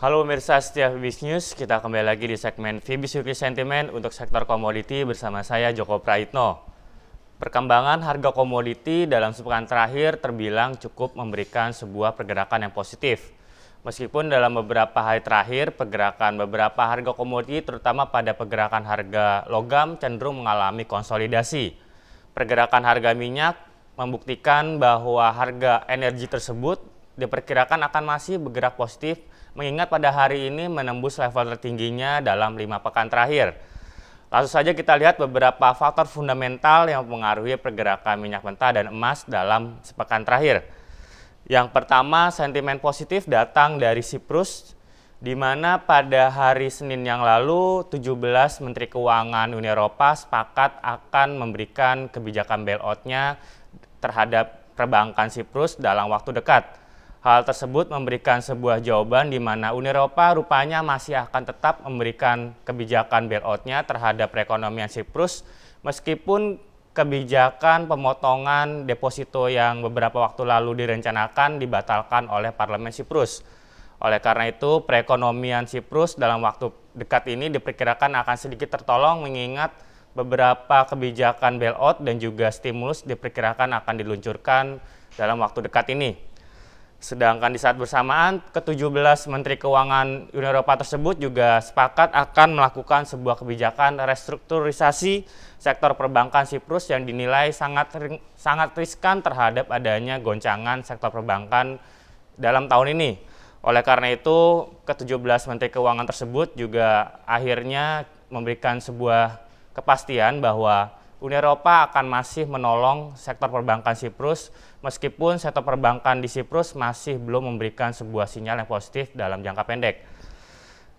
Halo pemirsa setia Fibis News, kita kembali lagi di segmen Fibis Weekly Sentiment untuk sektor komoditi bersama saya Joko Praitno. Perkembangan harga komoditi dalam sepekan terakhir terbilang cukup memberikan sebuah pergerakan yang positif. Meskipun dalam beberapa hari terakhir, pergerakan beberapa harga komoditi terutama pada pergerakan harga logam cenderung mengalami konsolidasi. Pergerakan harga minyak membuktikan bahwa harga energi tersebut diperkirakan akan masih bergerak positif mengingat pada hari ini menembus level tertingginya dalam 5 pekan terakhir. Langsung saja kita lihat beberapa faktor fundamental yang mempengaruhi pergerakan minyak mentah dan emas dalam sepekan terakhir. Yang pertama, sentimen positif datang dari Siprus, di mana pada hari Senin yang lalu 17 Menteri Keuangan Uni Eropa sepakat akan memberikan kebijakan bailout-nya terhadap perbankan Siprus dalam waktu dekat. Hal tersebut memberikan sebuah jawaban di mana Uni Eropa rupanya masih akan tetap memberikan kebijakan bailout-nya terhadap perekonomian Siprus meskipun kebijakan pemotongan deposito yang beberapa waktu lalu direncanakan dibatalkan oleh Parlemen Siprus. Oleh karena itu, perekonomian Siprus dalam waktu dekat ini diperkirakan akan sedikit tertolong mengingat beberapa kebijakan bailout dan juga stimulus diperkirakan akan diluncurkan dalam waktu dekat ini. Sedangkan di saat bersamaan, ke-17 Menteri Keuangan Uni Eropa tersebut juga sepakat akan melakukan sebuah kebijakan restrukturisasi sektor perbankan Siprus yang dinilai sangat riskan terhadap adanya goncangan sektor perbankan dalam tahun ini. Oleh karena itu, ke-17 Menteri Keuangan tersebut juga akhirnya memberikan sebuah kepastian bahwa Uni Eropa akan masih menolong sektor perbankan Siprus meskipun sektor perbankan di Siprus masih belum memberikan sebuah sinyal yang positif dalam jangka pendek.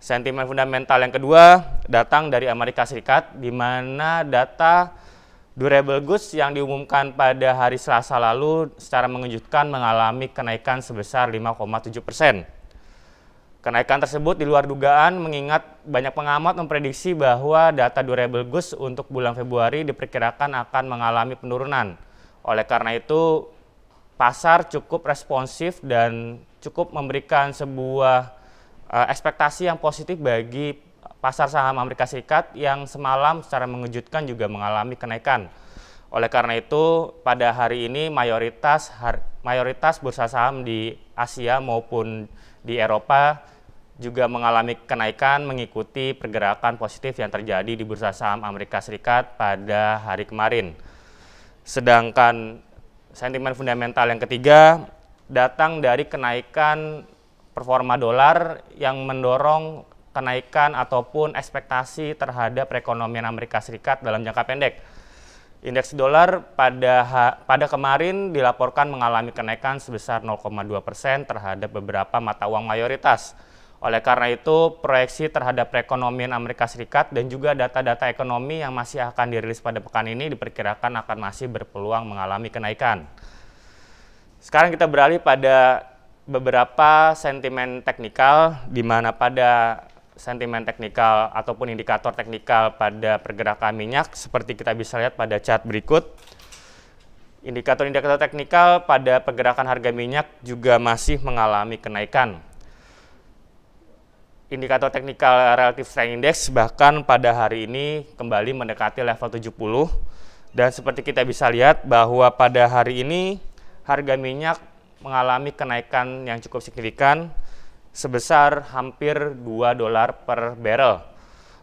Sentimen fundamental yang kedua datang dari Amerika Serikat, di mana data durable goods yang diumumkan pada hari Selasa lalu secara mengejutkan mengalami kenaikan sebesar 5,7%. Kenaikan tersebut di luar dugaan mengingat banyak pengamat memprediksi bahwa data durable goods untuk bulan Februari diperkirakan akan mengalami penurunan. Oleh karena itu, pasar cukup responsif dan cukup memberikan sebuah ekspektasi yang positif bagi pasar saham Amerika Serikat yang semalam secara mengejutkan juga mengalami kenaikan. Oleh karena itu, pada hari ini mayoritas bursa saham di Asia maupun di Eropa juga mengalami kenaikan mengikuti pergerakan positif yang terjadi di bursa saham Amerika Serikat pada hari kemarin. Sedangkan sentimen fundamental yang ketiga datang dari kenaikan performa dolar yang mendorong kenaikan ataupun ekspektasi terhadap perekonomian Amerika Serikat dalam jangka pendek. Indeks dolar pada kemarin dilaporkan mengalami kenaikan sebesar 0,2% terhadap beberapa mata uang mayoritas. Oleh karena itu, proyeksi terhadap perekonomian Amerika Serikat dan juga data-data ekonomi yang masih akan dirilis pada pekan ini diperkirakan akan masih berpeluang mengalami kenaikan. Sekarang kita beralih pada beberapa sentimen teknikal, di mana pada sentimen teknikal ataupun indikator teknikal pada pergerakan minyak, seperti kita bisa lihat pada chart berikut. Indikator-indikator teknikal pada pergerakan harga minyak juga masih mengalami kenaikan. Indikator teknikal relative strength index bahkan pada hari ini kembali mendekati level 70 dan seperti kita bisa lihat bahwa pada hari ini harga minyak mengalami kenaikan yang cukup signifikan sebesar hampir $2 per barrel.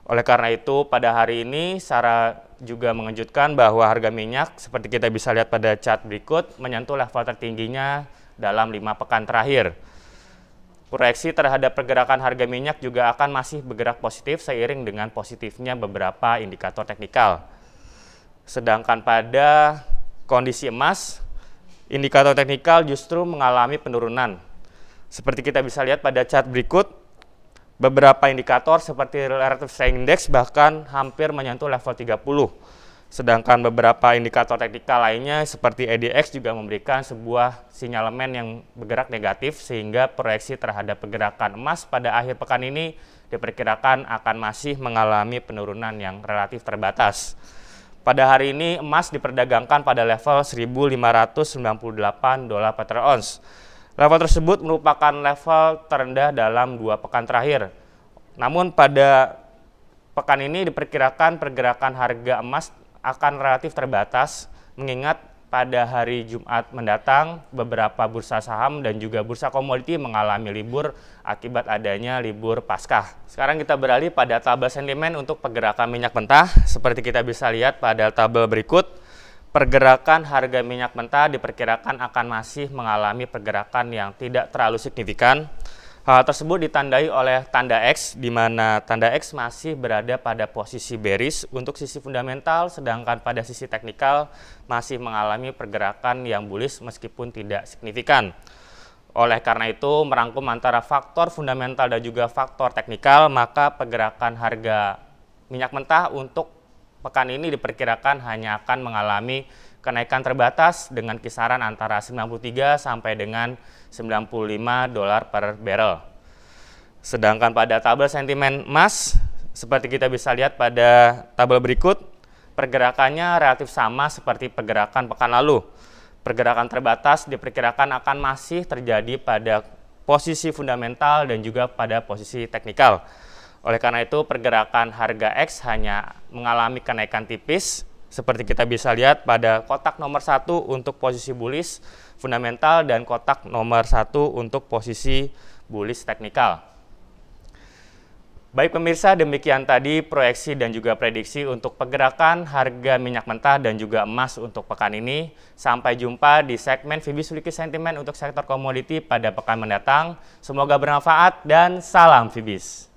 Oleh karena itu pada hari ini secara juga mengejutkan bahwa harga minyak seperti kita bisa lihat pada chart berikut menyentuh level tertingginya dalam 5 pekan terakhir. Proyeksi terhadap pergerakan harga minyak juga akan masih bergerak positif seiring dengan positifnya beberapa indikator teknikal. Sedangkan pada kondisi emas, indikator teknikal justru mengalami penurunan. Seperti kita bisa lihat pada chart berikut, beberapa indikator seperti relative strength index bahkan hampir menyentuh level 30. Sedangkan beberapa indikator teknikal lainnya seperti ADX juga memberikan sebuah sinyalemen yang bergerak negatif sehingga proyeksi terhadap pergerakan emas pada akhir pekan ini diperkirakan akan masih mengalami penurunan yang relatif terbatas. Pada hari ini emas diperdagangkan pada level $1.598 per ounce. Level tersebut merupakan level terendah dalam 2 pekan terakhir. Namun pada pekan ini diperkirakan pergerakan harga emas akan relatif terbatas, mengingat pada hari Jumat mendatang beberapa bursa saham dan juga bursa komoditi mengalami libur akibat adanya libur Paskah. Sekarang kita beralih pada tabel sentimen untuk pergerakan minyak mentah. Seperti kita bisa lihat pada tabel berikut, pergerakan harga minyak mentah diperkirakan akan masih mengalami pergerakan yang tidak terlalu signifikan. Hal tersebut ditandai oleh tanda X, di mana tanda X masih berada pada posisi bearish untuk sisi fundamental, sedangkan pada sisi teknikal masih mengalami pergerakan yang bullish meskipun tidak signifikan. Oleh karena itu, merangkum antara faktor fundamental dan juga faktor teknikal, maka pergerakan harga minyak mentah untuk pekan ini diperkirakan hanya akan mengalami kenaikan terbatas dengan kisaran antara 93 sampai dengan 95 dolar per barrel. Sedangkan pada tabel sentimen emas, seperti kita bisa lihat pada tabel berikut, pergerakannya relatif sama seperti pergerakan pekan lalu. Pergerakan terbatas diperkirakan akan masih terjadi pada posisi fundamental dan juga pada posisi teknikal. Oleh karena itu, pergerakan harga X hanya mengalami kenaikan tipis, seperti kita bisa lihat pada kotak nomor 1 untuk posisi bullish fundamental dan kotak nomor 1 untuk posisi bullish teknikal. Baik pemirsa, demikian tadi proyeksi dan juga prediksi untuk pergerakan harga minyak mentah dan juga emas untuk pekan ini. Sampai jumpa di segmen Fibis Weekly Sentiment untuk sektor komoditi pada pekan mendatang. Semoga bermanfaat dan salam Fibis.